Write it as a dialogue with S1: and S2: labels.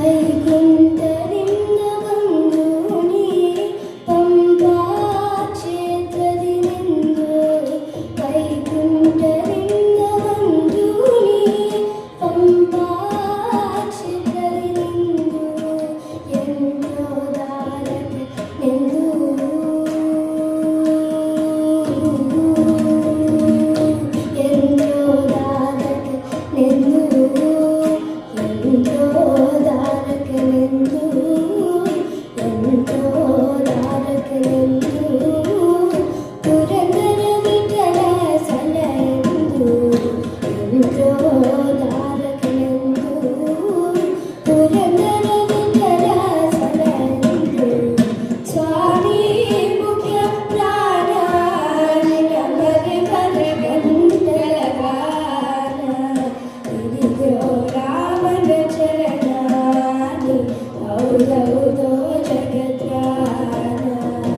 S1: ವೈಕುಂಠದಿಂದ ಬಂದು ನೀ ಪಂಪಾ ಕ್ಷೇತ್ರದಿ ನಿಂದು ವೈಕುಂಠದಿಂದ ಬಂದು ನೀ ಪಂಪಾ ಕ್ಷೇತ್ರದಿ ನಿಂದು ಎಂದೋ ದಾರಕ್ಕೆ ನಿಂದು ರಾಮನ ಚರಣಾನಿ ಹೌದೌ